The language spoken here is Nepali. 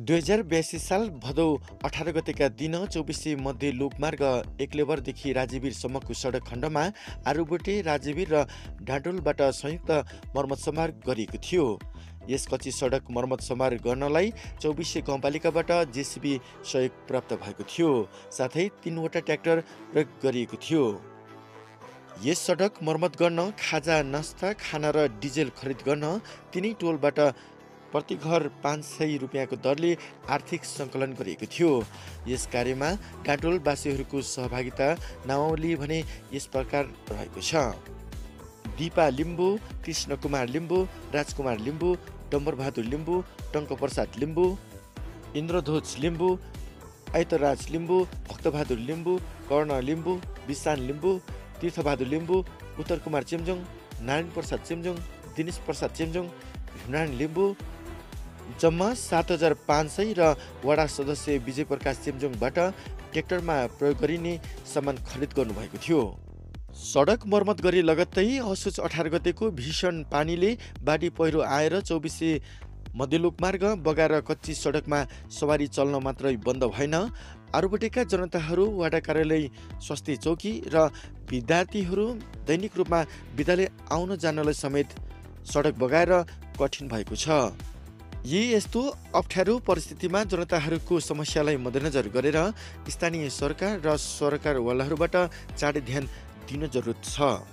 2082 साल भदौ 18 गतेका दिन 24 मध्य लोकमार्ग एकलेवरदेखि राजीवीरसम्मको सडक खण्डमा आरुबोटे राजीवीर र डाँडोलबाट संयुक्त मर्मत समार गरिएको थियो। यस कच्ची सडक मर्मत समार गर्नलाई 24 गाउँपालिकाबाट जेसीबी सहयोग प्राप्त भएको थियो। साथै 3 वटा ट्र्याक्टर प्रयोग गरिएको थियो। यस सडक मर्मत गर्न खाजा, नास्ता, खाना र डिजेल खरिद गर्न तिनै टोलबाट प्रति घर 500 रुपियाँको दरले आर्थिक सङ्कलन गरिएको थियो। यस कार्यमा डाँडोलवासीहरूको सहभागिता नामावली भने यस प्रकार रहेको छ। दिपा लिम्बू, कृष्ण कुमार लिम्बू, राजकुमार लिम्बू, डम्बरबहादुर लिम्बू, टङ्कप्रसाद लिम्बू, इन्द्रध्वज लिम्बू, ऐतराज लिम्बू, भक्तबहादुर लिम्बू, कर्ण लिम्बू, विशान लिम्बू, तीर्थबहादुर लिम्बू, उत्तर कुमार चेम्जोङ, नारायण प्रसाद चेम्जोङ, दिनेश प्रसाद चेम्जोङ, भीमरान लिम्बू जम्मा 7500 र वडा सदस्य विजय प्रकाश चेम्जोङबाट ट्र्याक्टरमा प्रयोग गरिने सामान खरिद गर्नुभएको थियो। सडक मर्मत गरी लगत्तै असोज 18 गतेको भीषण पानीले बाढी पहिरो आएर 24 मध्यलोकमार्ग बगाएर कच्ची सडकमा सवारी चल्न मात्रै बन्द भएन, आरुबोटेका जनताहरू, वडा कार्यालय, स्वास्थ्य चौकी र विद्यार्थीहरू दैनिक रूपमा विद्यालय आउन जानलाई समेत सडक बगाएर कठिन भएको छ। यस्तो अप्ठ्यारो परिस्थितिमा जनताहरूको समस्यालाई मध्यनजर गरेर स्थानीय सरकार र सरकारवालाहरूबाट चाँडै ध्यान दिन जरुरत छ।